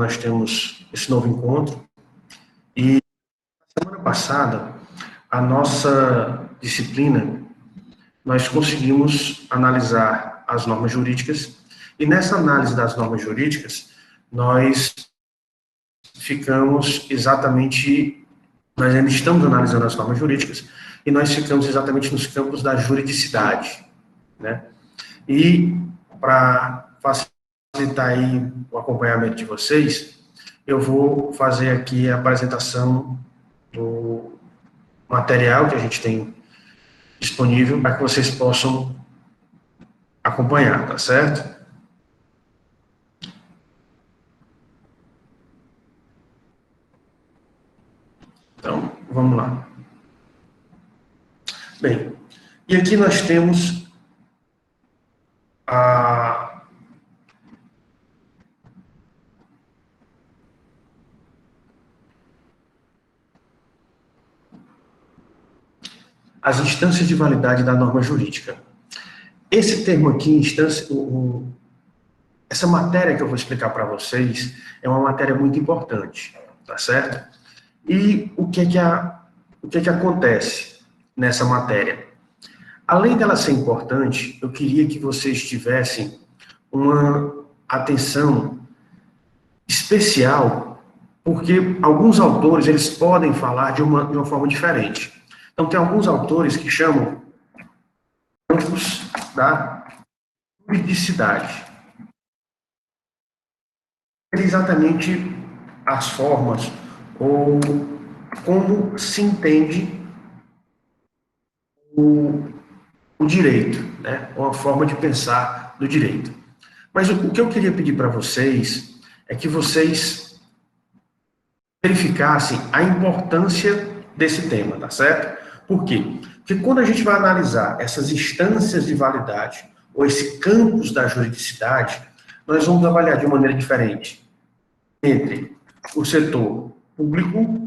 nós temos esse novo encontro. E semana passada, a nossa disciplina, nós conseguimos analisar as normas jurídicas, e nessa análise das normas jurídicas, nós ainda estamos analisando as normas jurídicas, e nós ficamos exatamente nos campos da juridicidade, né? E, para facilitar aí o acompanhamento de vocês, eu vou fazer aqui a apresentação do material que a gente tem disponível para que vocês possam acompanhar, tá certo? Então, vamos lá. Bem, e aqui nós temos as instâncias de validade da norma jurídica. Esse termo aqui, instância, essa matéria que eu vou explicar para vocês é uma matéria muito importante, tá certo? E o que que acontece nessa matéria? Além dela ser importante, eu queria que vocês tivessem uma atenção especial, porque alguns autores, eles podem falar de uma forma diferente. Então, tem alguns autores que chamam campos da juridicidade. Exatamente as formas ou como se entende o direito, né? Ou a forma de pensar do direito. Mas o que eu queria pedir para vocês é que vocês verificassem a importância desse tema, tá certo? Por quê? Porque quando a gente vai analisar essas instâncias de validade, ou esse campus da juridicidade, nós vamos avaliar de uma maneira diferente entre o setor público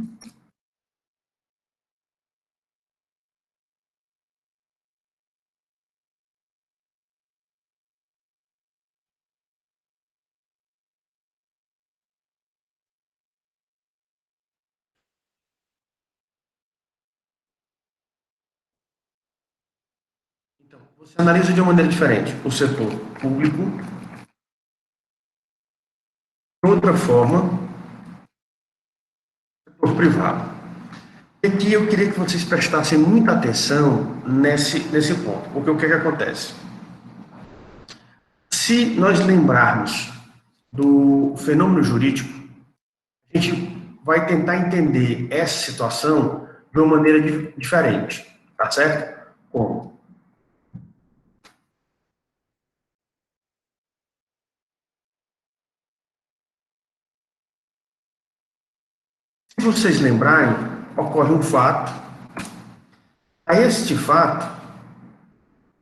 Então, você analisa de uma maneira diferente o setor público, de outra forma, o setor privado. E aqui eu queria que vocês prestassem muita atenção nesse ponto, porque o que acontece? Se nós lembrarmos do fenômeno jurídico, a gente vai tentar entender essa situação de uma maneira diferente, tá certo? Como? Se vocês lembrarem, ocorre um fato. A este fato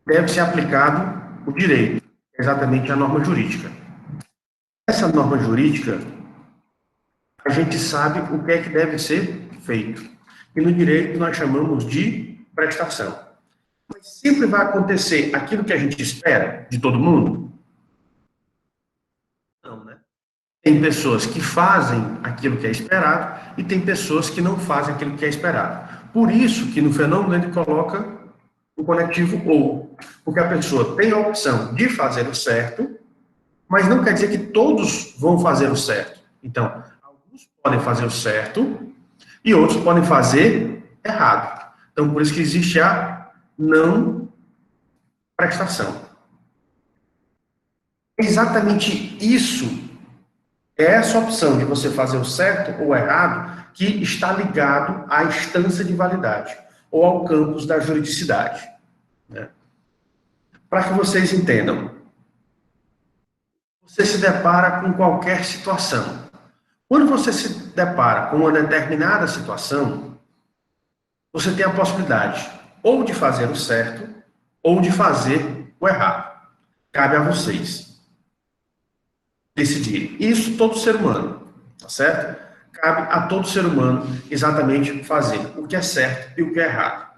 deve ser aplicado o direito, exatamente a norma jurídica. Essa norma jurídica, a gente sabe o que é que deve ser feito. E no direito nós chamamos de prestação. Mas sempre vai acontecer aquilo que a gente espera de todo mundo? Não, né? Tem pessoas que fazem aquilo que é esperado e tem pessoas que não fazem aquilo que é esperado. Por isso que no fenômeno ele coloca o conectivo ou, porque a pessoa tem a opção de fazer o certo, mas não quer dizer que todos vão fazer o certo. Então, alguns podem fazer o certo e outros podem fazer errado. Então, por isso que existe a não prestação. Exatamente isso, é essa opção de você fazer o certo ou errado, que está ligado à instância de validade, ou ao campus da juridicidade, né? Para que vocês entendam, você se depara com qualquer situação. Quando você se depara com uma determinada situação, você tem a possibilidade ou de fazer o certo ou de fazer o errado. Cabe a vocês decidirem. Isso todo ser humano, tá certo? Cabe a todo ser humano exatamente fazer o que é certo e o que é errado.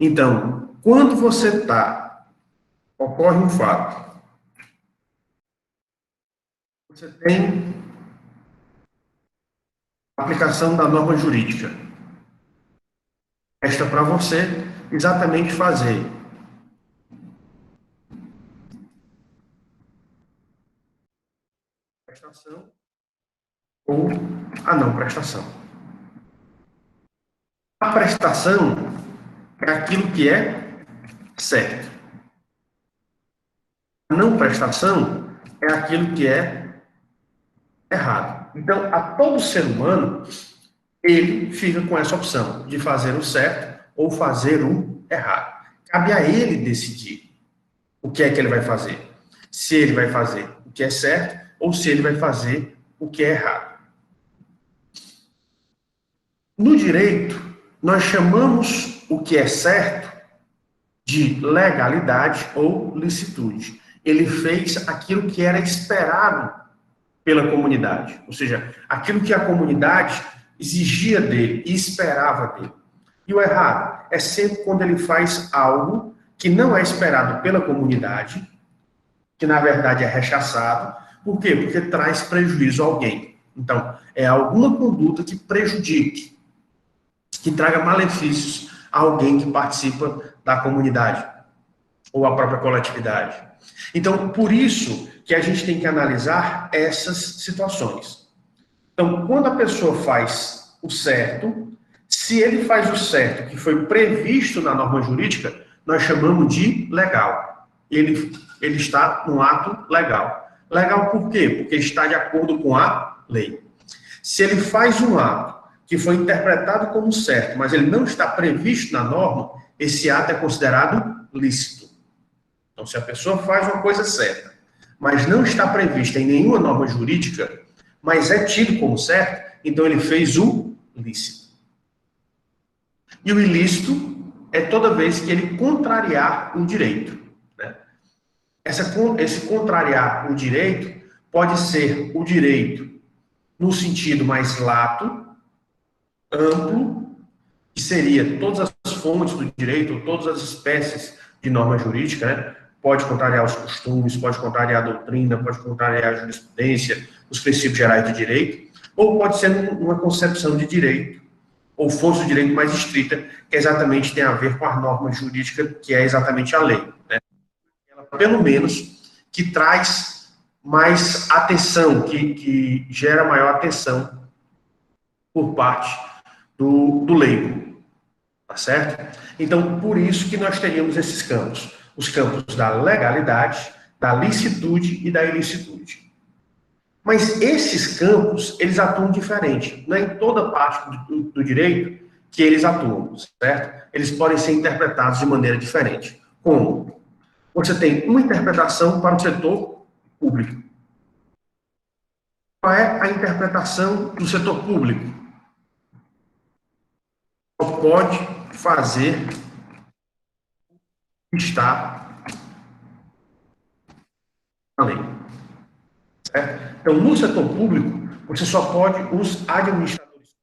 Então, quando você ocorre um fato, você tem Aplicação da norma jurídica. Resta para você exatamente fazer a prestação ou a não prestação. A prestação é aquilo que é certo. A não prestação é aquilo que é errado. Então, a todo ser humano, ele fica com essa opção de fazer o certo ou fazer o errado. Cabe a ele decidir o que é que ele vai fazer. Se ele vai fazer o que é certo ou se ele vai fazer o que é errado. No direito, nós chamamos o que é certo de legalidade ou licitude. Ele fez aquilo que era esperado pela comunidade, ou seja, aquilo que a comunidade exigia dele e esperava dele. E o errado é sempre quando ele faz algo que não é esperado pela comunidade, que na verdade é rechaçado. Por quê? Porque traz prejuízo a alguém. Então, é alguma conduta que prejudique, que traga malefícios a alguém que participa da comunidade ou a própria coletividade. Então, por isso que a gente tem que analisar essas situações. Então, quando a pessoa faz o certo, se ele faz o certo que foi previsto na norma jurídica, nós chamamos de legal. Ele está no ato legal. Legal por quê? Porque está de acordo com a lei. Se ele faz um ato que foi interpretado como certo, mas ele não está previsto na norma, esse ato é considerado lícito. Então, se a pessoa faz uma coisa certa, mas não está prevista em nenhuma norma jurídica, mas é tido como certo, então ele fez o lícito. E o ilícito é toda vez que ele contrariar o direito. Né? Esse contrariar o direito pode ser o direito no sentido mais lato, amplo, que seria todas as fontes do direito, todas as espécies de norma jurídica, né? Pode contrariar os costumes, pode contrariar a doutrina, pode contrariar a jurisprudência, os princípios gerais de direito, ou pode ser uma concepção de direito, ou fonte do direito mais estrita, que exatamente tem a ver com a norma jurídica, que é exatamente a lei. Né? Ela, pelo menos, que traz mais atenção, que gera maior atenção por parte do leigo. Tá certo? Então, por isso que nós teríamos esses campos. Os campos da legalidade, da licitude e da ilicitude. Mas esses campos, eles atuam diferente. Não é em toda parte do direito que eles atuam, certo? Eles podem ser interpretados de maneira diferente. Como? Você tem uma interpretação para o setor público. Qual é a interpretação do setor público? Só pode fazer o que está na lei. Certo? Então, no setor público, você só pode, os administradores,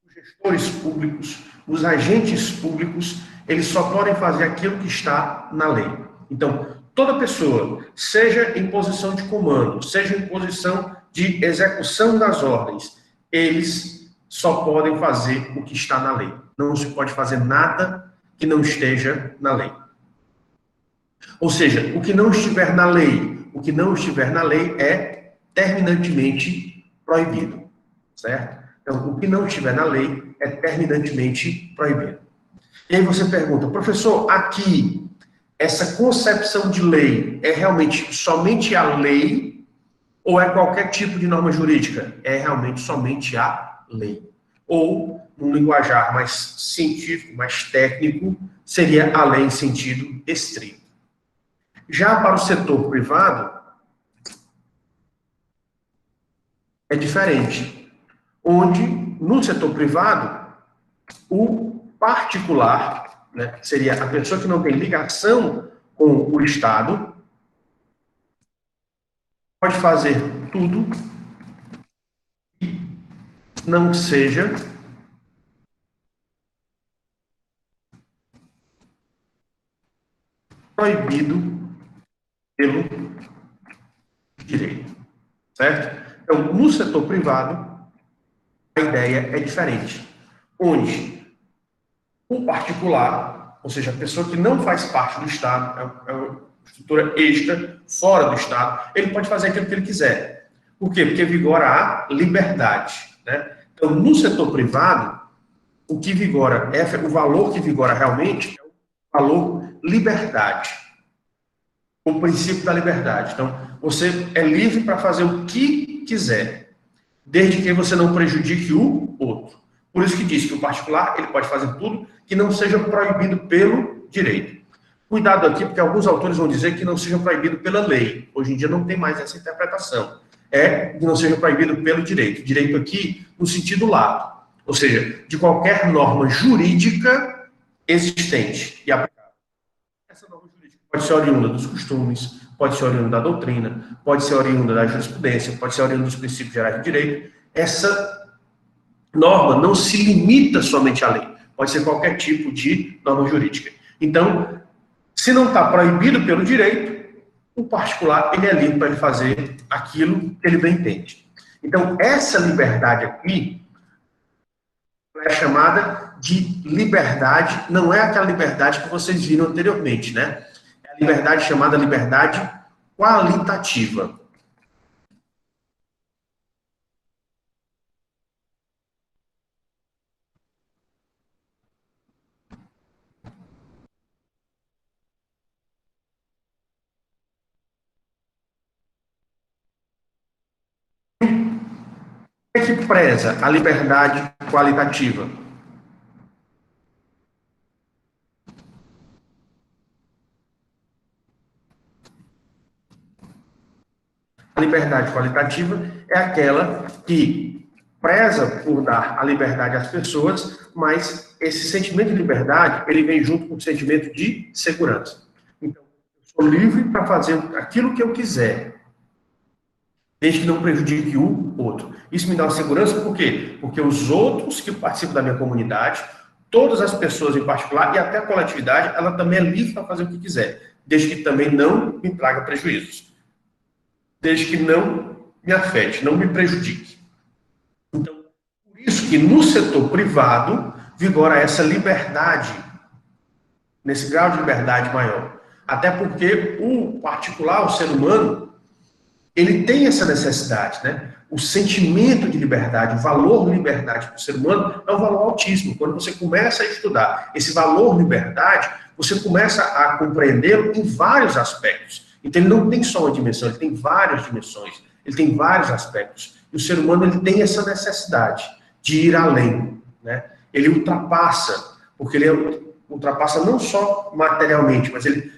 os gestores públicos, os agentes públicos, eles só podem fazer aquilo que está na lei. Então, toda pessoa, seja em posição de comando, seja em posição de execução das ordens, eles só podem fazer o que está na lei. Não se pode fazer nada que não esteja na lei. Ou seja, o que não estiver na lei, o que não estiver na lei é terminantemente proibido, certo? Então, o que não estiver na lei é terminantemente proibido. E aí você pergunta, professor, aqui, essa concepção de lei é realmente somente a lei ou é qualquer tipo de norma jurídica? É realmente somente a lei. Ou, num linguajar mais científico, mais técnico, seria a lei em sentido estrito. Já para o setor privado, é diferente. Onde, no setor privado, o particular, né, seria a pessoa que não tem ligação com o Estado, pode fazer tudo que não seja proibido pelo direito. Certo? Então, no setor privado, a ideia é diferente. Onde o particular, ou seja, a pessoa que não faz parte do Estado, é uma estrutura extra, fora do Estado, ele pode fazer aquilo que ele quiser. Por quê? Porque vigora a liberdade, né? Então, no setor privado, o que vigora, o valor que vigora realmente é o valor liberdade, o princípio da liberdade. Então, você é livre para fazer o que quiser, desde que você não prejudique o outro. Por isso que diz que o particular ele pode fazer tudo que não seja proibido pelo direito. Cuidado aqui, porque alguns autores vão dizer que não seja proibido pela lei. Hoje em dia não tem mais essa interpretação. É que não seja proibido pelo direito. Direito aqui no sentido lato, ou seja, de qualquer norma jurídica existente e aplicável. Essa norma jurídica pode ser oriunda dos costumes, pode ser oriunda da doutrina, pode ser oriunda da jurisprudência, pode ser oriunda dos princípios gerais do direito. Essa norma não se limita somente à lei, pode ser qualquer tipo de norma jurídica. Então, se não está proibido pelo direito, o particular ele é livre para ele fazer aquilo que ele bem entende. Então, essa liberdade aqui é chamada de liberdade, não é aquela liberdade que vocês viram anteriormente, né? É a liberdade chamada liberdade qualitativa. O que preza a liberdade qualitativa? A liberdade qualitativa é aquela que preza por dar a liberdade às pessoas, mas esse sentimento de liberdade, ele vem junto com o sentimento de segurança. Então, eu sou livre para fazer aquilo que eu quiser, desde que não prejudique o outro. Isso me dá uma segurança, por quê? Porque os outros que participam da minha comunidade, todas as pessoas em particular, e até a coletividade, ela também é livre para fazer o que quiser, desde que também não me traga prejuízos. Desde que não me afete, não me prejudique. Então, por isso que no setor privado vigora essa liberdade, nesse grau de liberdade maior. Até porque o particular, o ser humano, ele tem essa necessidade, né? O sentimento de liberdade, o valor liberdade para o ser humano é um valor altíssimo. Quando você começa a estudar esse valor liberdade, você começa a compreendê-lo em vários aspectos. Então, ele não tem só uma dimensão, ele tem várias dimensões, ele tem vários aspectos. E o ser humano ele tem essa necessidade de ir além, né? Ele ultrapassa, porque ele ultrapassa não só materialmente, mas ele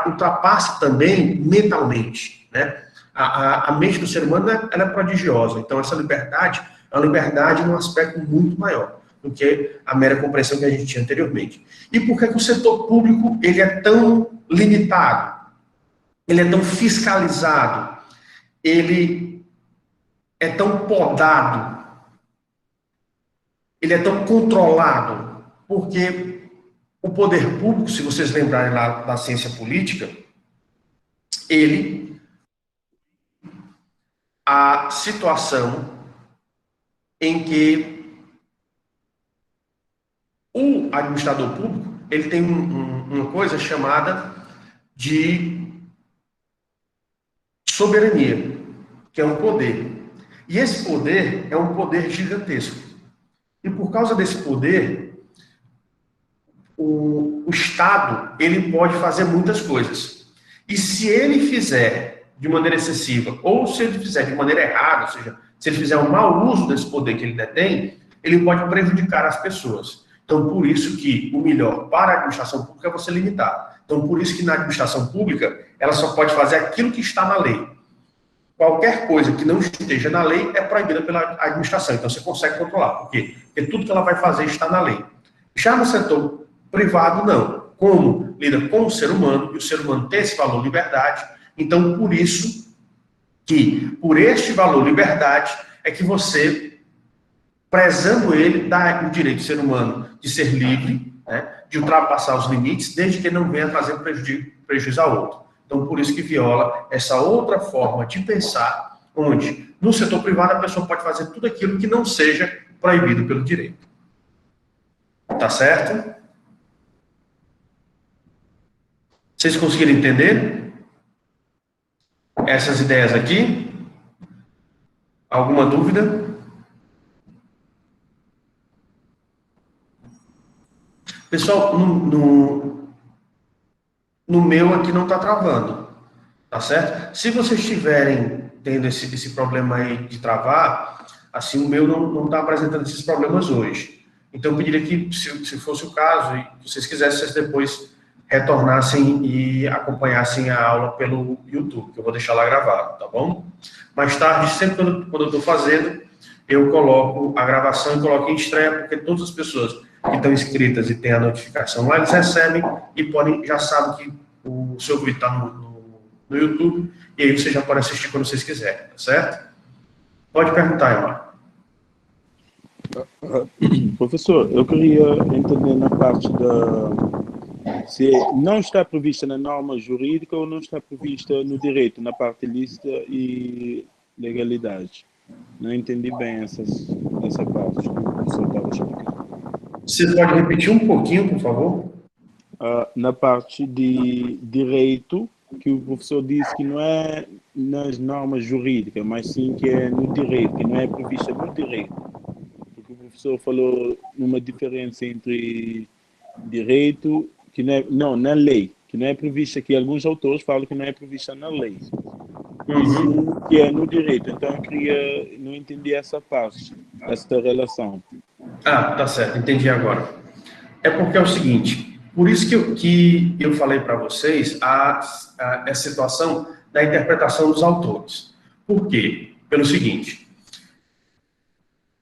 ultrapassa também mentalmente, né? A mente do ser humano ela é prodigiosa, então essa liberdade é uma liberdade num aspecto muito maior do que a mera compreensão que a gente tinha anteriormente. E por que o setor público ele é tão limitado? Ele é tão fiscalizado, ele é tão podado, ele é tão controlado, porque o poder público, se vocês lembrarem lá da ciência política, a situação em que o administrador público, ele tem uma coisa chamada de soberania, que é um poder. E esse poder é um poder gigantesco. E por causa desse poder, o Estado, ele pode fazer muitas coisas. E se ele fizer de maneira excessiva, ou se ele fizer de maneira errada, ou seja, se ele fizer um mau uso desse poder que ele detém, ele pode prejudicar as pessoas. Então, por isso que o melhor para a administração pública é você limitar. Então, por isso que na administração pública, ela só pode fazer aquilo que está na lei. Qualquer coisa que não esteja na lei é proibida pela administração. Então, você consegue controlar. Por quê? Porque tudo que ela vai fazer está na lei. Já no setor privado, não. Como lida com o ser humano, e o ser humano tem esse valor liberdade, então, por isso que, por este valor liberdade, é que você, prezando ele, dá o direito do ser humano de ser livre, né, de ultrapassar os limites, desde que não venha trazer prejuízo ao outro. Então, por isso que viola essa outra forma de pensar, onde, no setor privado, a pessoa pode fazer tudo aquilo que não seja proibido pelo direito. Tá certo? Vocês conseguiram entender essas ideias aqui? Alguma dúvida? Pessoal, no meu aqui não está travando, tá certo? Se vocês estiverem tendo esse problema aí de travar, assim, o meu não está apresentando esses problemas hoje. Então, eu pediria que, se fosse o caso, e vocês quisessem, vocês depois retornassem e acompanhassem a aula pelo YouTube, que eu vou deixar lá gravado, tá bom? Mais tarde, sempre quando eu estou fazendo, eu coloco a gravação e coloco em estreia, porque todas as pessoas que estão inscritas e têm a notificação lá, eles recebem e podem, já sabem que o seu vídeo está no YouTube, e aí você já pode assistir quando vocês quiserem, tá certo? Pode perguntar, Emar. Professor, eu queria entender na parte se não está prevista na norma jurídica ou não está prevista no direito, na parte lícita e legalidade. Não entendi bem essa parte que o professor estava explicando. Você pode repetir um pouquinho, por favor? Na parte de direito, que o professor disse que não é nas normas jurídicas, mas sim que é no direito, que não é prevista no direito. Porque o professor falou numa diferença entre direito, que não, na lei, que não é prevista, que alguns autores falam que não é prevista na lei, e sim que é no direito. Então eu não entendi essa parte, essa relação. Ah, tá certo, entendi agora. É porque é o seguinte, por isso que eu falei para vocês a situação da interpretação dos autores. Por quê? Pelo seguinte,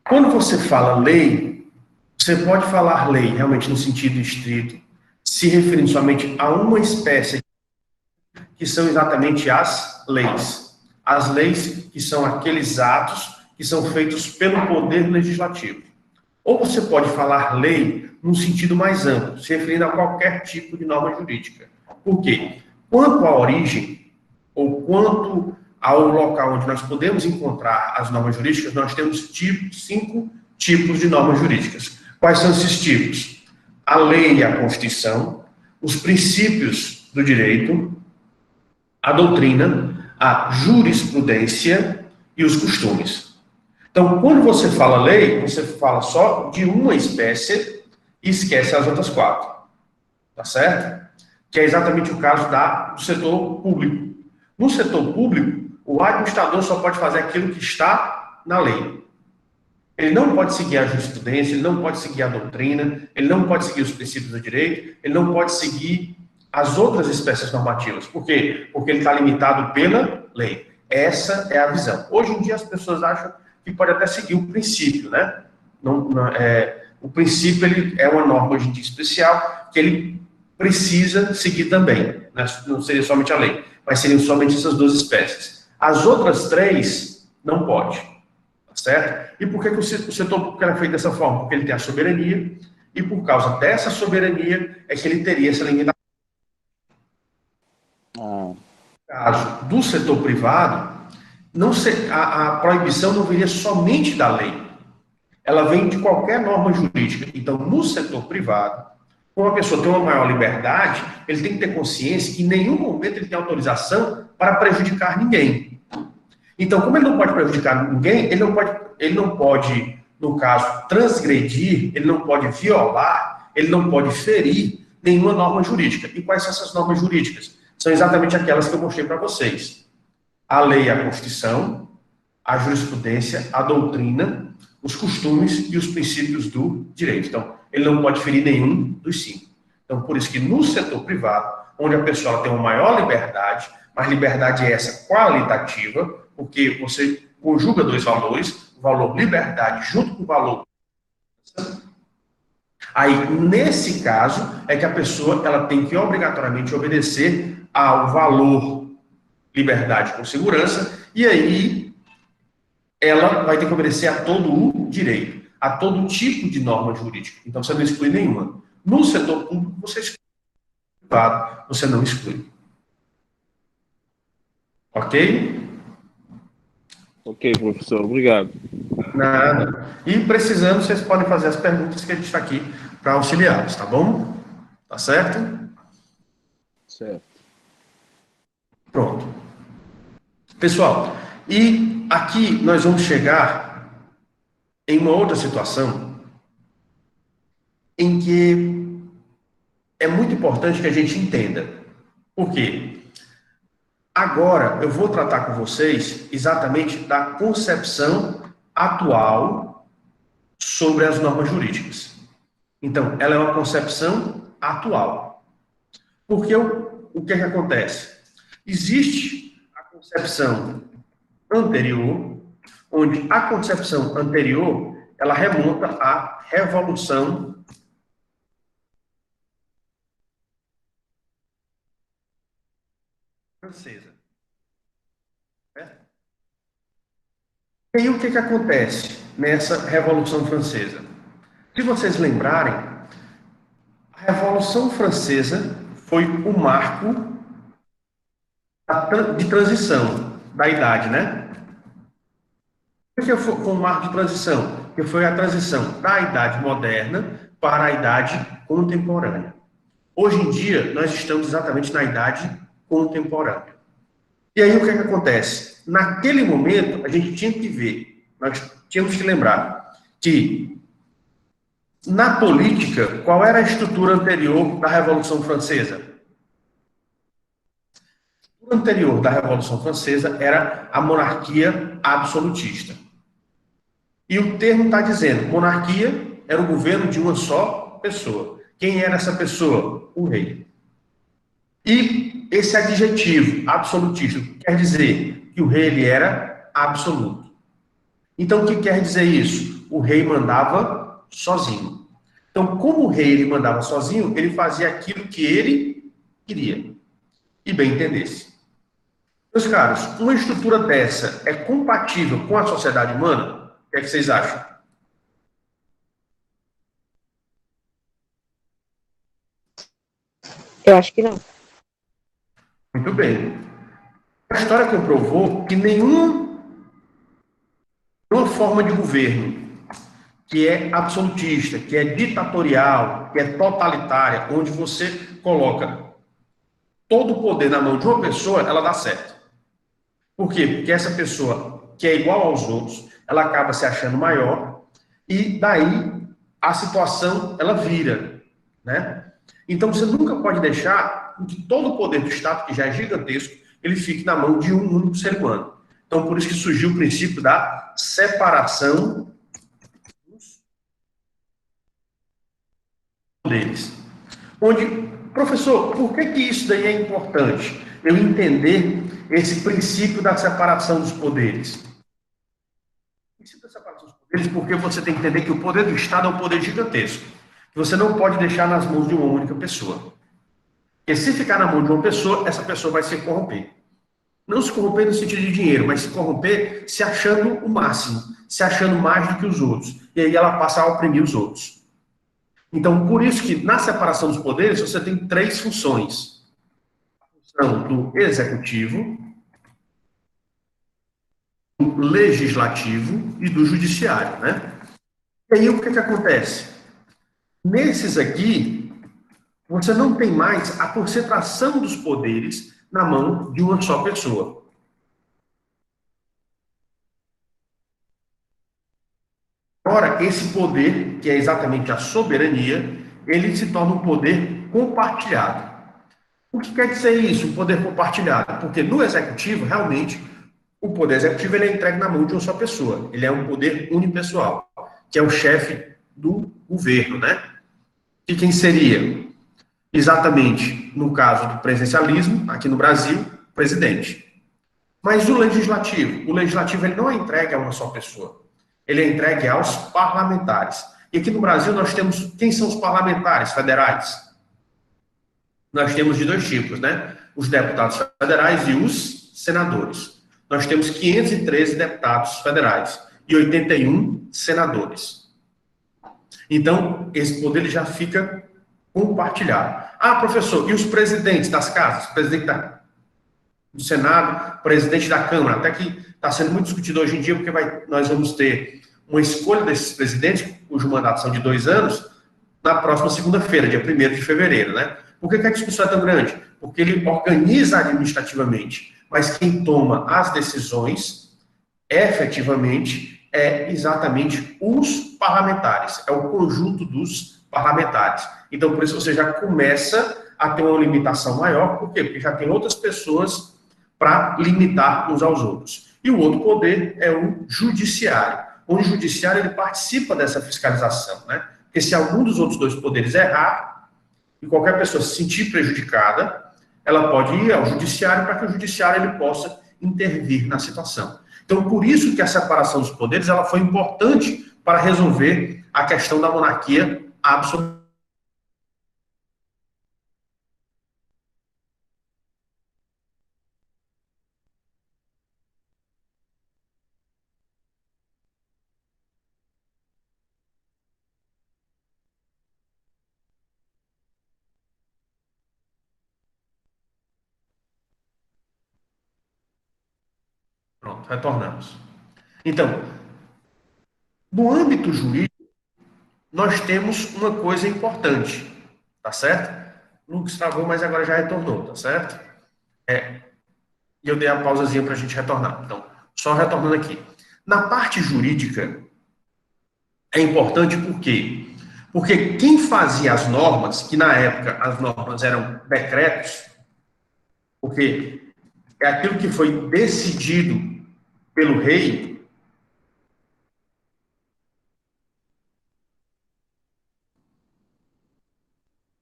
quando você fala lei, você pode falar lei realmente no sentido estrito, se referindo somente a uma espécie, que são exatamente as leis. As leis que são aqueles atos que são feitos pelo poder legislativo. Ou você pode falar lei num sentido mais amplo, se referindo a qualquer tipo de norma jurídica. Por quê? Quanto à origem, ou quanto ao local onde nós podemos encontrar as normas jurídicas, nós temos 5 tipos de normas jurídicas. Quais são esses tipos? A lei e a Constituição, os princípios do direito, a doutrina, a jurisprudência e os costumes. Então, quando você fala lei, você fala só de uma espécie e esquece as outras 4. Tá certo? Que é exatamente o caso do setor público. No setor público, o administrador só pode fazer aquilo que está na lei. Ele não pode seguir a jurisprudência, ele não pode seguir a doutrina, ele não pode seguir os princípios do direito, ele não pode seguir as outras espécies normativas. Por quê? Porque ele está limitado pela lei. Essa é a visão. Hoje em dia as pessoas acham que pode até seguir o princípio, né? O princípio ele é uma norma hoje em dia especial que ele precisa seguir também, né? Não seria somente a lei, mas seriam somente essas 2 espécies. As outras 3 não pode, tá certo? E por que o setor público é feito dessa forma? Porque ele tem a soberania e por causa dessa soberania é que ele teria essa limitação. No caso do setor privado, a proibição não viria somente da lei, ela vem de qualquer norma jurídica. Então, no setor privado, quando a pessoa tem uma maior liberdade, ele tem que ter consciência que em nenhum momento ele tem autorização para prejudicar ninguém. Então, como ele não pode prejudicar ninguém, ele não pode, no caso, transgredir, ele não pode violar, ele não pode ferir nenhuma norma jurídica. E quais são essas normas jurídicas? São exatamente aquelas que eu mostrei para vocês. A lei e a Constituição, a jurisprudência, a doutrina, os costumes e os princípios do direito. Então, ele não pode ferir nenhum dos 5. Então, por isso que no setor privado, onde a pessoa tem uma maior liberdade, mas liberdade é essa qualitativa, porque você conjuga 2 valores, o valor liberdade junto com o valor. Aí, nesse caso, é que a pessoa ela tem que obrigatoriamente obedecer ao valor liberdade com segurança, e aí ela vai ter que obedecer a todo o direito, a todo tipo de norma jurídica. Então, você não exclui nenhuma. No setor público, você exclui. No privado, você não exclui. Ok? Ok, professor. Obrigado. Nada. E precisando, vocês podem fazer as perguntas que a gente está aqui para auxiliá-los, tá bom? Tá certo? Certo. Pronto. Pessoal, e aqui nós vamos chegar em uma outra situação em que é muito importante que a gente entenda. Por quê? Agora eu vou tratar com vocês exatamente da concepção atual sobre as normas jurídicas. Então, ela é uma concepção atual. Porque o que é que acontece? Existe a concepção anterior, onde a concepção anterior, ela remonta à Revolução Francesa. Certo? E aí o que que acontece nessa Revolução Francesa? Se vocês lembrarem, a Revolução Francesa foi o marco de transição da idade, né? Por que foi um marco de transição? Porque foi a transição da idade moderna para a idade contemporânea. Hoje em dia, nós estamos exatamente na idade contemporânea. E aí, o que é que acontece? Naquele momento, a gente tinha que ver, nós tínhamos que lembrar que, na política, qual era a estrutura anterior da Revolução Francesa? A estrutura anterior da Revolução Francesa era a monarquia absolutista. E o termo está dizendo, monarquia era o governo de uma só pessoa. Quem era essa pessoa? O rei. E esse adjetivo, absolutista, quer dizer que o rei ele era absoluto. Então, o que quer dizer isso? O rei mandava sozinho. Então, como o rei ele mandava sozinho, ele fazia aquilo que ele queria. E bem entendesse. Meus caros, uma estrutura dessa é compatível com a sociedade humana? O que é que vocês acham? Eu acho que não. Muito bem. A história comprovou que nenhuma forma de governo que é absolutista, que é ditatorial, que é totalitária, onde você coloca todo o poder na mão de uma pessoa, ela dá certo. Por quê? Porque essa pessoa, que é igual aos outros, ela acaba se achando maior e daí a situação, ela vira, né? Então, você nunca pode deixar que todo o poder do Estado, que já é gigantesco, ele fique na mão de um único ser humano. Então, por isso que surgiu o princípio da separação dos poderes. Onde, professor, por que isso daí é importante? Eu entender esse princípio da separação dos poderes. O princípio da separação dos poderes, porque você tem que entender que o poder do Estado é um poder gigantesco, que você não pode deixar nas mãos de uma única pessoa. Porque se ficar na mão de uma pessoa, essa pessoa vai se corromper. Não se corromper no sentido de dinheiro, mas se corromper se achando o máximo, se achando mais do que os outros. E aí ela passa a oprimir os outros. Então, por isso que na separação dos poderes, você tem três funções. A função do executivo, do legislativo e do judiciário, né? E aí o que acontece? Nesses aqui, você não tem mais a concentração dos poderes na mão de uma só pessoa. Agora, esse poder, que é exatamente a soberania, ele se torna um poder compartilhado. O que quer dizer isso, um poder compartilhado? Porque no executivo, realmente, o poder executivo ele é entregue na mão de uma só pessoa. Ele é um poder unipessoal, que é o chefe do governo, né? E quem seria? Exatamente, no caso do presidencialismo, aqui no Brasil, o presidente. Mas o legislativo ele não é entregue a uma só pessoa. Ele é entregue aos parlamentares. E aqui no Brasil nós temos, quem são os parlamentares federais? Nós temos de dois tipos, né? Os deputados federais e os senadores. Nós temos 513 deputados federais e 81 senadores. Então, esse poder ele já fica compartilhado. Ah, professor, e os presidentes das casas? Presidente do Senado, presidente da Câmara, até que está sendo muito discutido hoje em dia, porque nós vamos ter uma escolha desses presidentes, cujo mandato são de 2 anos, na próxima segunda-feira, dia 1º de fevereiro, né? Por que a discussão é tão grande? Porque ele organiza administrativamente, mas quem toma as decisões, efetivamente, é exatamente os parlamentares, é o conjunto dos parlamentares. Então, por isso você já começa a ter uma limitação maior, por quê? Porque já tem outras pessoas para limitar uns aos outros. E o outro poder é o judiciário, onde o judiciário ele participa dessa fiscalização, né? Porque se algum dos outros 2 poderes errar, e qualquer pessoa se sentir prejudicada, ela pode ir ao judiciário para que o judiciário ele possa intervir na situação. Então, por isso que a separação dos poderes ela foi importante para resolver a questão da monarquia absoluta. Pronto, retornamos. Então, no âmbito jurídico, nós temos uma coisa importante, tá certo? Lucas travou, mas agora já retornou, tá certo? E eu dei a pausazinha para a gente retornar. Então, só retornando aqui. Na parte jurídica, é importante por quê? Porque quem fazia as normas, que na época as normas eram decretos, porque é aquilo que foi decidido pelo rei,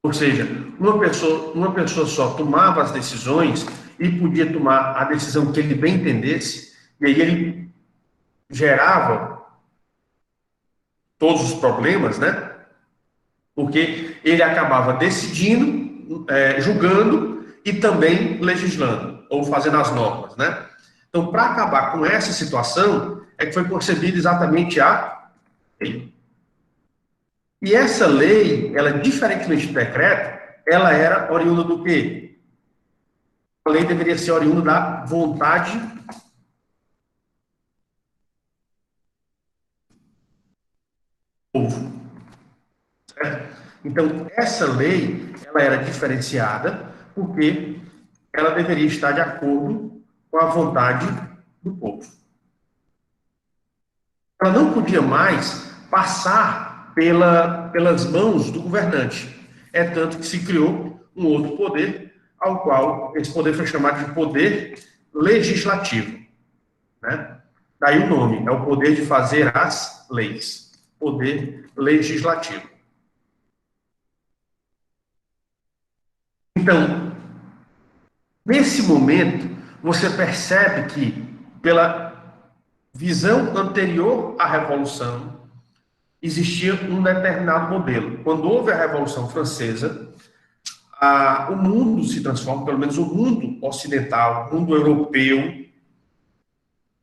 ou seja, uma pessoa só tomava as decisões e podia tomar a decisão que ele bem entendesse, e aí ele gerava todos os problemas, né? Porque ele acabava decidindo, julgando e também legislando, ou fazendo as normas, né? Então, para acabar com essa situação, é que foi concebida exatamente a lei. E essa lei, ela, diferentemente do decreto, ela era oriunda do quê? A lei deveria ser oriunda da vontade do povo, certo? Então, essa lei, ela era diferenciada porque ela deveria estar de acordo com a vontade do povo. Ela não podia mais passar pelas mãos do governante. É tanto que se criou um outro poder, ao qual esse poder foi chamado de poder legislativo, né? Daí o nome, é o poder de fazer as leis. Poder legislativo. Então, nesse momento, você percebe que, pela visão anterior à Revolução, existia um determinado modelo. Quando houve a Revolução Francesa, o mundo se transforma, pelo menos o mundo ocidental, o mundo europeu,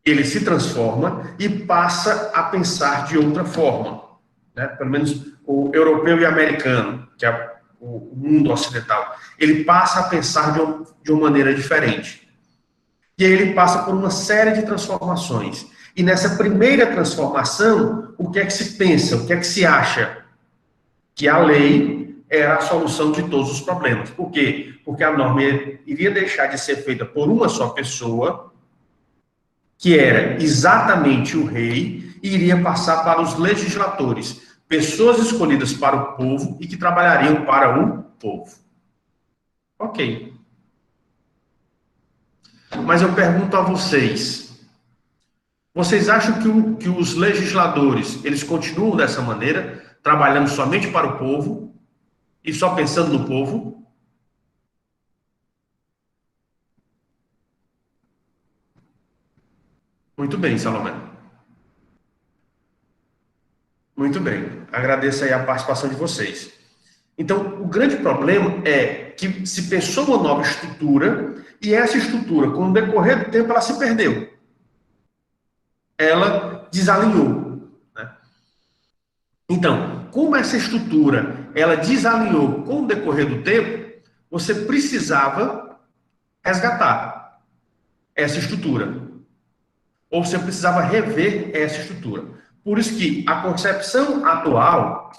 ele se transforma e passa a pensar de outra forma, né? Pelo menos o europeu e americano, que é o mundo ocidental, ele passa a pensar de uma maneira diferente. E aí ele passa por uma série de transformações. E nessa primeira transformação, o que é que se pensa, o que é que se acha? Que a lei era a solução de todos os problemas. Por quê? Porque a norma iria deixar de ser feita por uma só pessoa, que era exatamente o rei, e iria passar para os legisladores, pessoas escolhidas para o povo e que trabalhariam para o povo. Ok. Mas eu pergunto a vocês, vocês acham que os legisladores, eles continuam dessa maneira, trabalhando somente para o povo e só pensando no povo? Muito bem, Salomé. Muito bem. Agradeço aí a participação de vocês. Então, o grande problema é que se pensou uma nova estrutura e essa estrutura, com o decorrer do tempo, ela se perdeu. Ela desalinhou, né? Então, como essa estrutura ela desalinhou com o decorrer do tempo, você precisava resgatar essa estrutura. Ou você precisava rever essa estrutura. Por isso que a concepção atual,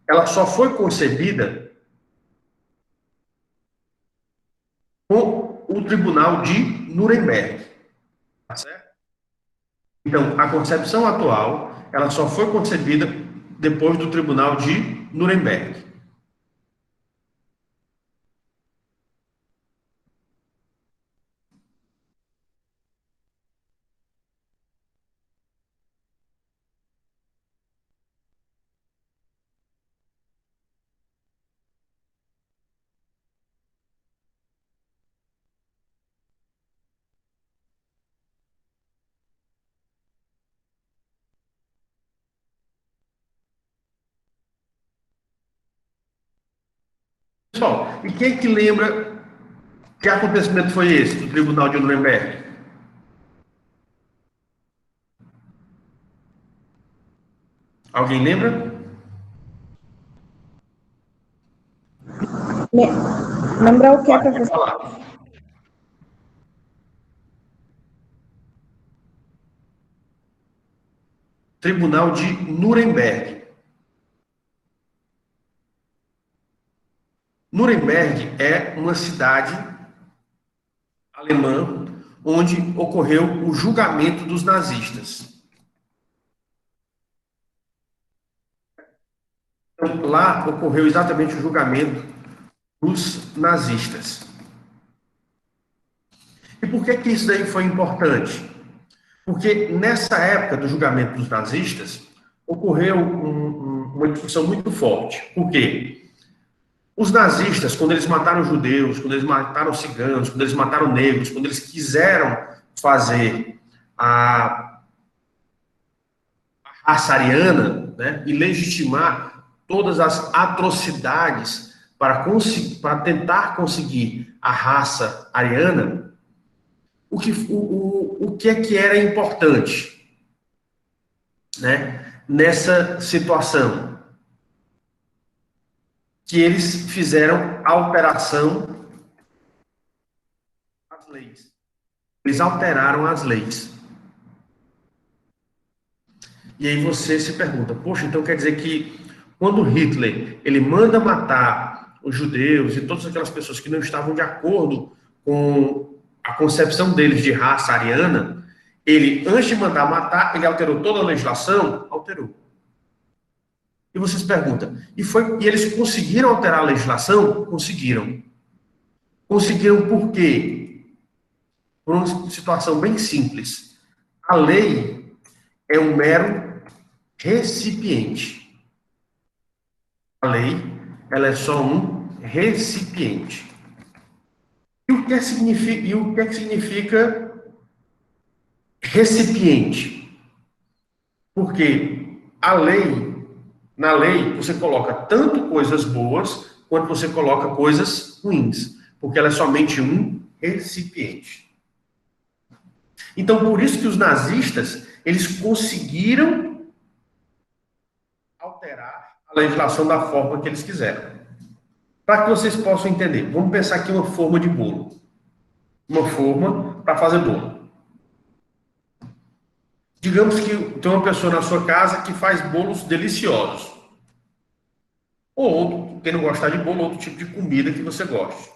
ela só foi concebida com o Tribunal de Nuremberg. Tá certo? Então, a concepção atual, ela só foi concebida depois do Tribunal de Nuremberg. Pessoal, e quem que lembra que acontecimento foi esse do Tribunal de Nuremberg? Alguém lembra? Lembrar o que, Pode professor? falar. Tribunal de Nuremberg. Nuremberg é uma cidade alemã onde ocorreu o julgamento dos nazistas. Então, lá ocorreu exatamente o julgamento dos nazistas. E por que que isso daí foi importante? Porque nessa época do julgamento dos nazistas, ocorreu uma discussão muito forte. Por quê? Os nazistas, quando eles mataram judeus, quando eles mataram ciganos, quando eles mataram negros, quando eles quiseram fazer a raça ariana, né, e legitimar todas as atrocidades para tentar conseguir a raça ariana, o que é que era importante, né, nessa situação? Que eles fizeram alteração às leis. Eles alteraram as leis. E aí você se pergunta, poxa, então quer dizer que quando Hitler ele manda matar os judeus e todas aquelas pessoas que não estavam de acordo com a concepção deles de raça ariana, ele, antes de mandar matar, ele alterou toda a legislação? Alterou. E você se pergunta, e eles conseguiram alterar a legislação? Conseguiram. Conseguiram por quê? Por uma situação bem simples. A lei é um mero recipiente. A lei, ela é só um recipiente. E o que é que significa recipiente? Porque na lei, você coloca tanto coisas boas quanto você coloca coisas ruins, porque ela é somente um recipiente. Então, por isso que os nazistas, eles conseguiram alterar a legislação da forma que eles quiseram. Para que vocês possam entender, vamos pensar aqui uma forma de bolo. Uma forma para fazer bolo. Digamos que tem uma pessoa na sua casa que faz bolos deliciosos. Ou outro, quem não gostar de bolo, outro tipo de comida que você goste.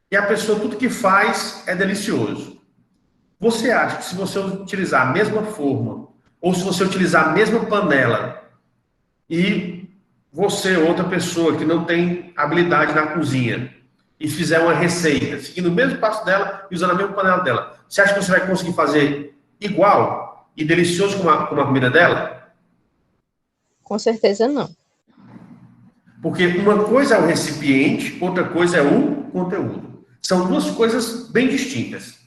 E a pessoa, tudo que faz é delicioso. Você acha que se você utilizar a mesma forma, ou se você utilizar a mesma panela, e você, outra pessoa que não tem habilidade na cozinha, e fizer uma receita, seguindo o mesmo passo dela e usando a mesma panela dela, você acha que você vai conseguir fazer igual e delicioso como a comida dela? Com certeza não. Porque uma coisa é o recipiente, outra coisa é o conteúdo. São duas coisas bem distintas.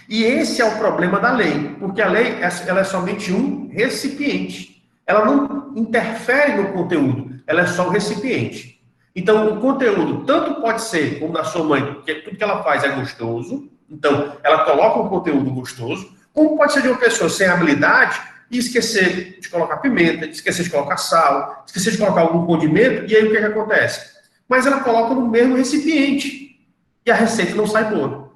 E esse é o problema da lei, porque a lei ela é somente um recipiente. Ela não interfere no conteúdo, ela é só o recipiente. Então, o conteúdo tanto pode ser como da sua mãe, porque tudo que ela faz é gostoso, então ela coloca um conteúdo gostoso, como pode ser de uma pessoa sem habilidade e esquecer de colocar pimenta, esquecer de colocar sal, esquecer de colocar algum condimento, e aí o que é que acontece? Mas ela coloca no mesmo recipiente, e a receita não sai boa.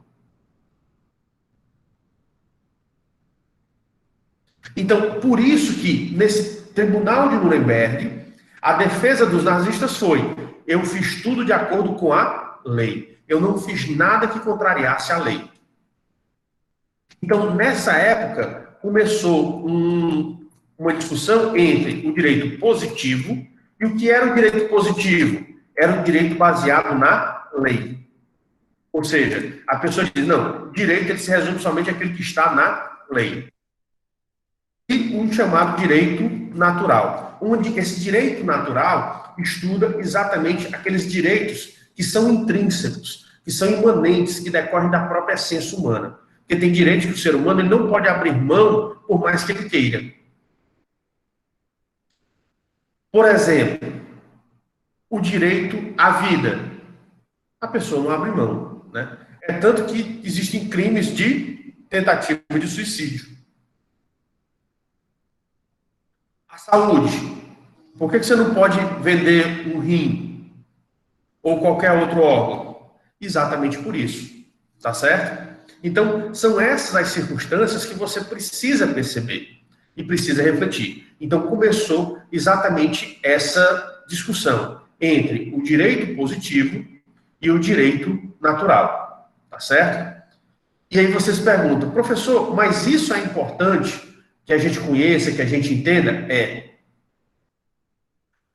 Então, por isso que, nesse Tribunal de Nuremberg, a defesa dos nazistas foi: eu fiz tudo de acordo com a lei. Eu não fiz nada que contrariasse a lei. Então, nessa época, começou uma discussão entre o direito positivo e o que era o direito positivo. Era o direito baseado na lei. Ou seja, a pessoa diz: não, o direito ele se resume somente àquele que está na lei. E um chamado direito natural. Onde esse direito natural estuda exatamente aqueles direitos que são intrínsecos, que são imanentes, que decorrem da própria essência humana. Porque tem direitos que o ser humano ele não pode abrir mão por mais que ele queira. Por exemplo, o direito à vida. A pessoa não abre mão, né? É tanto que existem crimes de tentativa de suicídio. A saúde. Por que você não pode vender um rim ou qualquer outro órgão? Exatamente por isso, tá certo? Então, são essas as circunstâncias que você precisa perceber e precisa refletir. Então, começou exatamente essa discussão entre o direito positivo e o direito natural, tá certo? E aí vocês perguntam: professor, mas isso é importante que a gente conheça, que a gente entenda? É.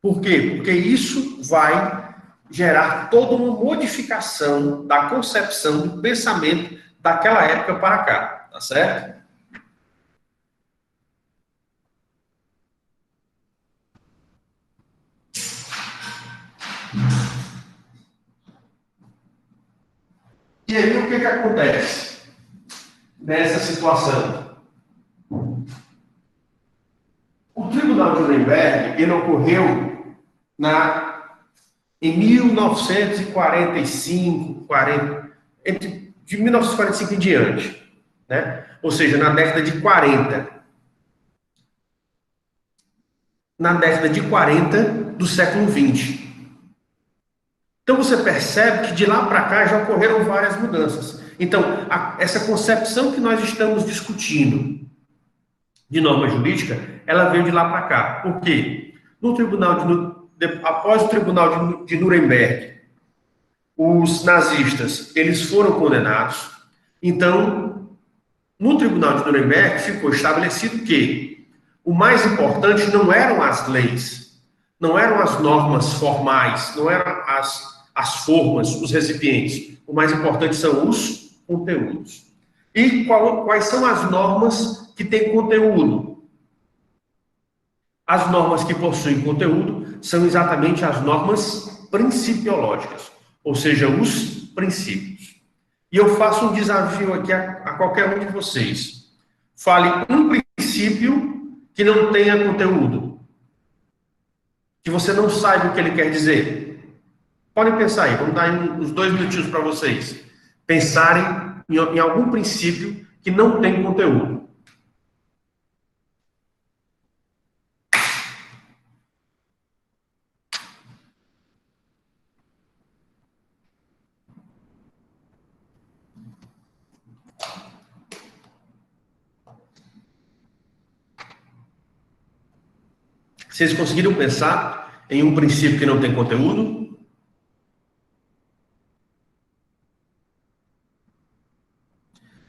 Por quê? Porque isso vai gerar toda uma modificação da concepção, do pensamento daquela época para cá, tá certo? E aí o que acontece nessa situação? O Tribunal de Nuremberg, ele ocorreu em 1945, de 1945 em diante, né? Ou seja, na década de 40. Na década de 40 do século 20. Então você percebe que de lá para cá já ocorreram várias mudanças. Então, essa concepção que nós estamos discutindo de norma jurídica, ela veio de lá para cá. Por quê? Após o Tribunal de Nuremberg, os nazistas eles foram condenados. Então, no Tribunal de Nuremberg ficou estabelecido que o mais importante não eram as leis, não eram as normas formais, não eram as formas, os recipientes. O mais importante são os conteúdos. E quais são as normas que têm conteúdo? As normas que possuem conteúdo são exatamente as normas principiológicas, ou seja, os princípios. E eu faço um desafio aqui a qualquer um de vocês. Fale um princípio que não tenha conteúdo, que você não saiba o que ele quer dizer. Podem pensar aí, vamos dar uns 2 minutinhos para vocês pensarem em algum princípio que não tem conteúdo. Vocês conseguiram pensar em um princípio que não tem conteúdo?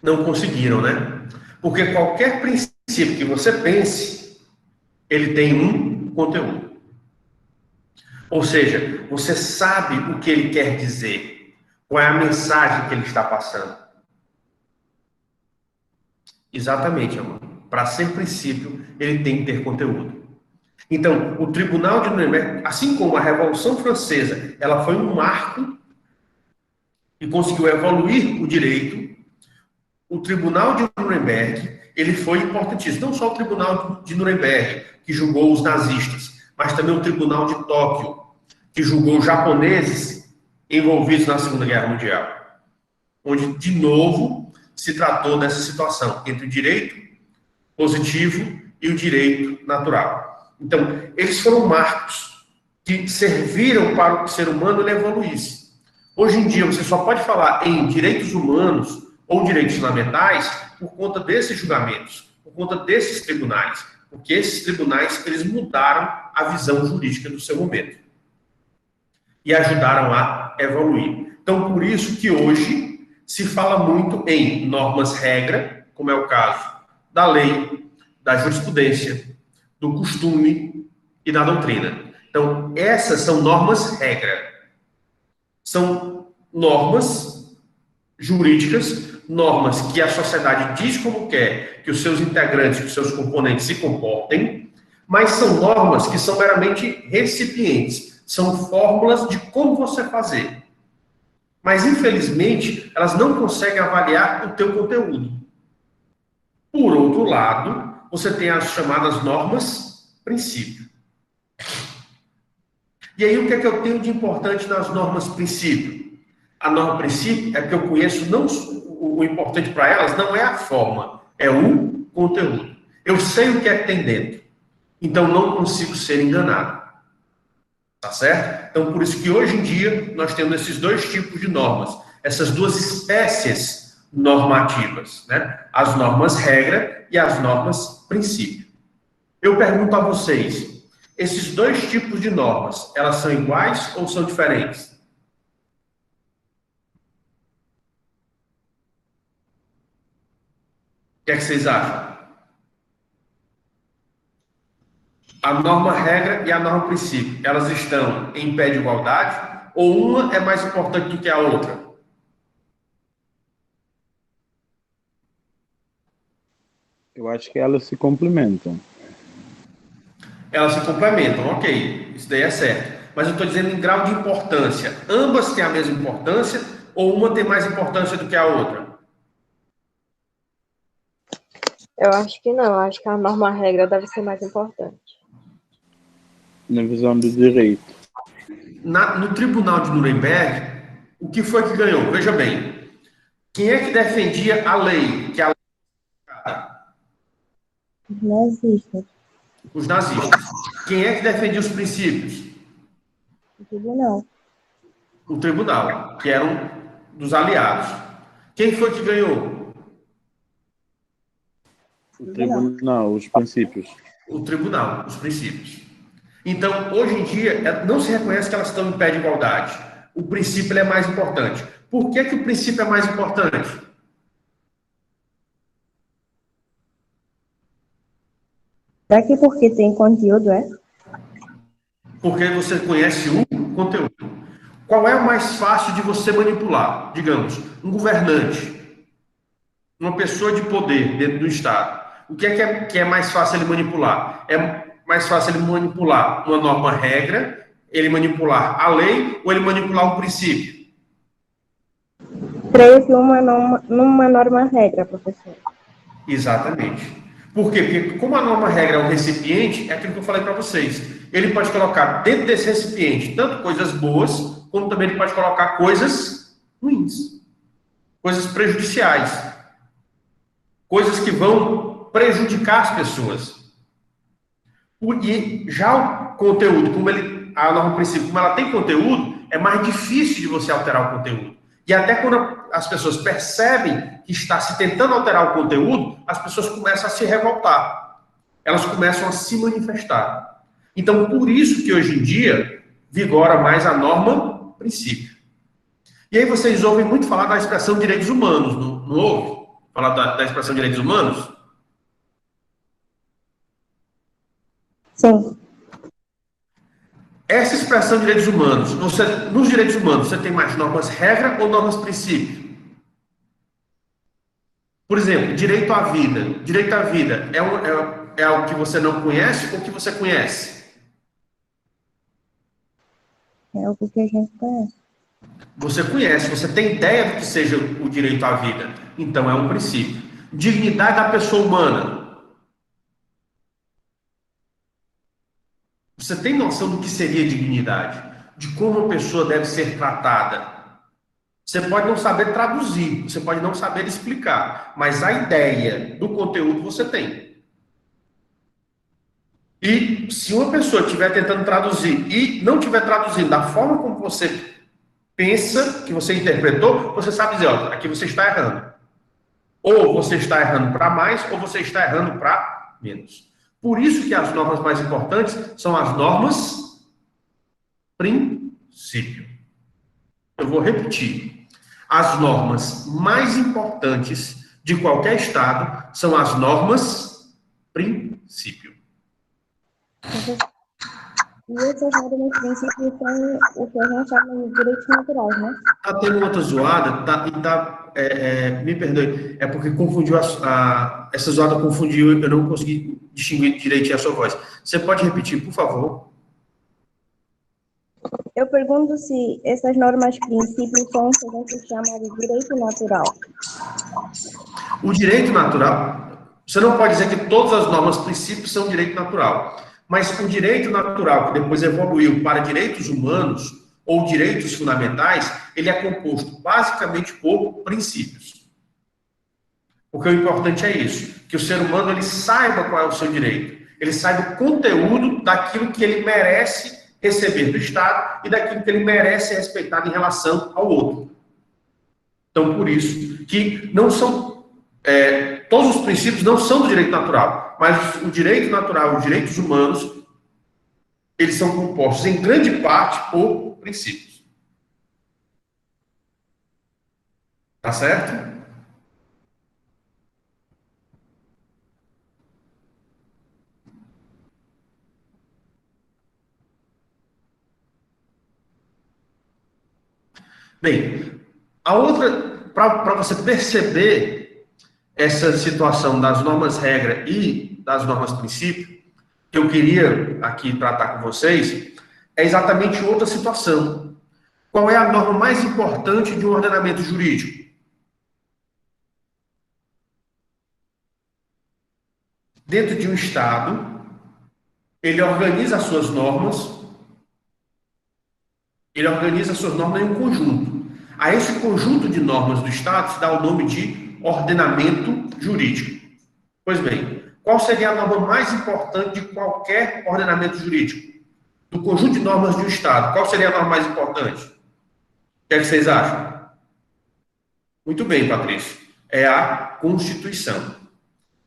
Não conseguiram, né? Porque qualquer princípio que você pense, ele tem um conteúdo. Ou seja, você sabe o que ele quer dizer, qual é a mensagem que ele está passando. Exatamente, amor. Para ser princípio, ele tem que ter conteúdo. Então, o Tribunal de Nuremberg, assim como a Revolução Francesa, ela foi um marco e conseguiu evoluir o direito. O Tribunal de Nuremberg, ele foi importantíssimo. Não só o Tribunal de Nuremberg, que julgou os nazistas, mas também o Tribunal de Tóquio, que julgou os japoneses envolvidos na Segunda Guerra Mundial. Onde, de novo, se tratou dessa situação entre o direito positivo e o direito natural. Então, eles foram marcos que serviram para o ser humano ele evoluísse. Hoje em dia, você só pode falar em direitos humanos ou direitos fundamentais por conta desses julgamentos. por conta desses tribunais, porque esses tribunais, eles mudaram a visão jurídica do seu momento e ajudaram a evoluir. Então, por isso que hoje se fala muito em normas-regra, como é o caso da lei, da jurisprudência, do costume e da doutrina. Então, essas são normas-regra. São normas jurídicas, normas que a sociedade diz como quer que os seus integrantes, que os seus componentes se comportem, mas são normas que são meramente recipientes, são fórmulas de como você fazer. Mas, infelizmente, elas não conseguem avaliar o teu conteúdo. Por outro lado, você tem as chamadas normas princípio. E aí, o que é que eu tenho de importante nas normas princípio? A norma princípio é que eu conheço, não o importante para elas não é a forma, é o conteúdo. Eu sei o que é que tem dentro, então não consigo ser enganado. Tá certo? Então, por isso que hoje em dia nós temos esses dois tipos de normas, essas duas espécies normativas, né? As normas regra e as normas princípio. Eu pergunto a vocês, esses dois tipos de normas, elas são iguais ou são diferentes? O que é que vocês acham? A norma regra e a norma princípio, elas estão em pé de igualdade ou uma é mais importante do que a outra? Eu acho que elas se complementam. Elas se complementam, ok, isso daí é certo. Mas eu estou dizendo em grau de importância. Ambas têm a mesma importância ou uma tem mais importância do que a outra? Eu acho que não. Eu acho que a norma-regra deve ser mais importante. Na visão do direito. No Tribunal de Nuremberg, o que foi que ganhou? Veja bem, quem é que defendia a lei? Que a lei... Os nazistas. Os nazistas. Quem é que defendia os princípios? O tribunal. O tribunal, que eram dos aliados. Quem foi que ganhou? O tribunal, os princípios. O tribunal, os princípios. Então, hoje em dia, não se reconhece que elas estão em pé de igualdade. O princípio é mais importante. Por que o princípio é mais importante? Será que porque tem conteúdo, é? Porque você conhece o conteúdo. Qual é o mais fácil de você manipular? Digamos, um governante, uma pessoa de poder dentro do Estado. O que é mais fácil ele manipular? É mais fácil ele manipular uma norma-regra, ele manipular a lei ou ele manipular um princípio? Creio que numa norma-regra, professor. Exatamente. Por quê? Porque como a norma-regra é um recipiente, é aquilo que eu falei para vocês. Ele pode colocar dentro desse recipiente tanto coisas boas, como também ele pode colocar coisas ruins, coisas prejudiciais, coisas que vão prejudicar as pessoas. E já o conteúdo, a norma princípio, como ela tem conteúdo, é mais difícil de você alterar o conteúdo. E até quando as pessoas percebem que está se tentando alterar o conteúdo, as pessoas começam a se revoltar. Elas começam a se manifestar. Então, por isso que hoje em dia vigora mais a norma princípio. E aí vocês ouvem muito falar da expressão direitos humanos, não ouve? Falar da expressão direitos humanos? Sim. Essa expressão de direitos humanos, nos direitos humanos, você tem mais normas regra ou normas princípio? Por exemplo, direito à vida. Direito à vida é algo que você não conhece ou que você conhece? É algo que a gente conhece. Você conhece, você tem ideia do que seja o direito à vida. Então é um princípio. Dignidade da pessoa humana. Você tem noção do que seria dignidade? De como a pessoa deve ser tratada? Você pode não saber traduzir, você pode não saber explicar, mas a ideia do conteúdo você tem. E se uma pessoa estiver tentando traduzir e não estiver traduzindo da forma como você pensa, que você interpretou, você sabe dizer, ó, aqui você está errando. Ou você está errando para mais, ou você está errando para menos. Por isso que as normas mais importantes são as normas princípio. Eu vou repetir. As normas mais importantes de qualquer estado são as normas princípio. E essas normas princípios são o que a gente chama de direitos naturais, né? Tá tendo outra zoada, me perdoe, é porque confundiu essa zoada confundiu, eu não consegui distinguir direitinho a sua voz. Você pode repetir, por favor? Eu pergunto se essas normas princípios são o que a gente chama de direito natural. O direito natural, você não pode dizer que todas as normas princípios são direito natural, mas o direito natural, que depois evoluiu para direitos humanos ou direitos fundamentais, ele é composto basicamente por princípios. Porque o importante é isso, que o ser humano ele saiba qual é o seu direito, ele saiba o conteúdo daquilo que ele merece receber do Estado e daquilo que ele merece ser respeitado em relação ao outro. Então, por isso que não são todos os princípios não são do direito natural, mas o direito natural, os direitos humanos, eles são compostos em grande parte por princípios. Tá certo? Bem, a outra, para você perceber essa situação das normas regra e das normas princípio, que eu queria aqui tratar com vocês, é exatamente outra situação. Qual é a norma mais importante de um ordenamento jurídico? Dentro de um Estado, ele organiza as suas normas, em um conjunto. A esse conjunto de normas do Estado se dá o nome de ordenamento jurídico. Pois bem, qual seria a norma mais importante de qualquer ordenamento jurídico? Do conjunto de normas de um Estado, qual seria a norma mais importante? O que é que vocês acham? Muito bem, Patrícia. É a Constituição.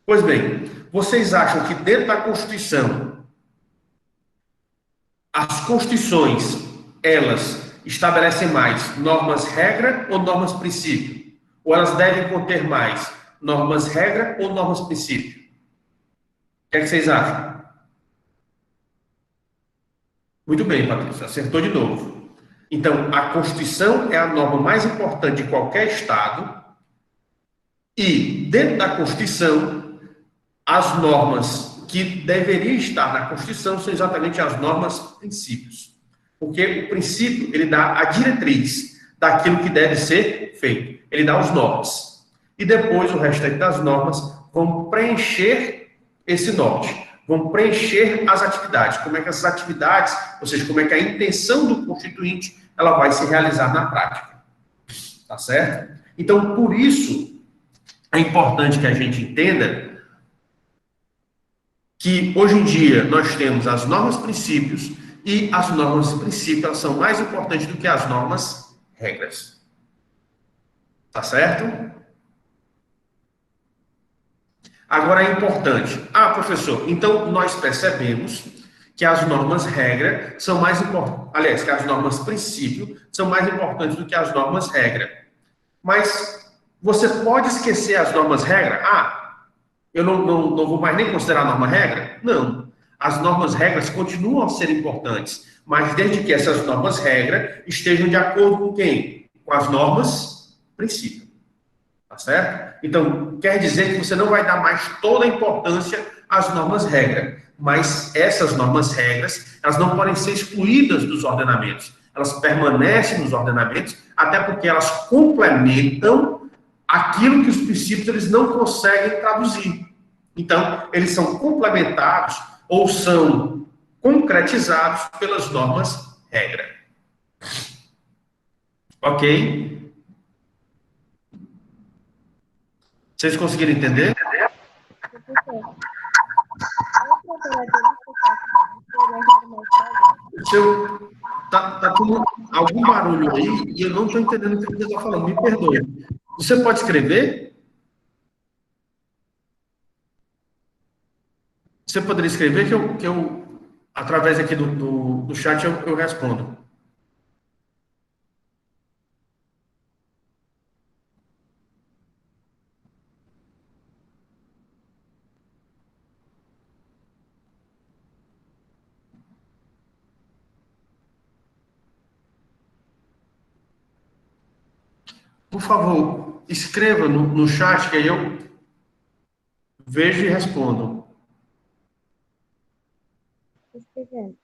Pois bem, vocês acham que dentro da Constituição, as constituições, elas estabelecem mais normas regra ou normas princípio? Ou elas devem conter mais normas regra ou normas princípio? O que é que vocês acham? Muito bem, Patrícia, acertou de novo. Então, a Constituição é a norma mais importante de qualquer Estado e, dentro da Constituição, as normas que deveriam estar na Constituição são exatamente as normas princípios. Porque o princípio, ele dá a diretriz daquilo que deve ser feito. Ele dá os nortes. E depois, o restante das normas vão preencher esse norte. Vão preencher as atividades. Como é que essas atividades, ou seja, como é que a intenção do constituinte, ela vai se realizar na prática. Tá certo? Então, por isso, é importante que a gente entenda que, hoje em dia, nós temos as normas princípios e as normas princípios, elas são mais importantes do que as normas regras. Tá certo? Agora é importante. Professor, então nós percebemos que as normas regra são mais importantes, aliás, que as normas princípio são mais importantes do que as normas regra. Mas você pode esquecer as normas regra? Eu não vou mais nem considerar a norma regra? Não. As normas regras continuam a ser importantes, mas desde que essas normas regra estejam de acordo com quem? Com as normas princípio. Tá certo? Então, quer dizer que você não vai dar mais toda a importância às normas regra, mas essas normas regras, elas não podem ser excluídas dos ordenamentos. Elas permanecem nos ordenamentos, até porque elas complementam aquilo que os princípios eles não conseguem traduzir. Então, eles são complementados ou são concretizados pelas normas regra. Ok? Vocês conseguiram entender? Tá com algum barulho aí e eu não estou entendendo o que você está falando. Me perdoe. Você pode escrever? Você poderia escrever que eu através aqui do chat, eu respondo. Por favor, escreva no chat, que aí eu vejo e respondo. Escrevendo.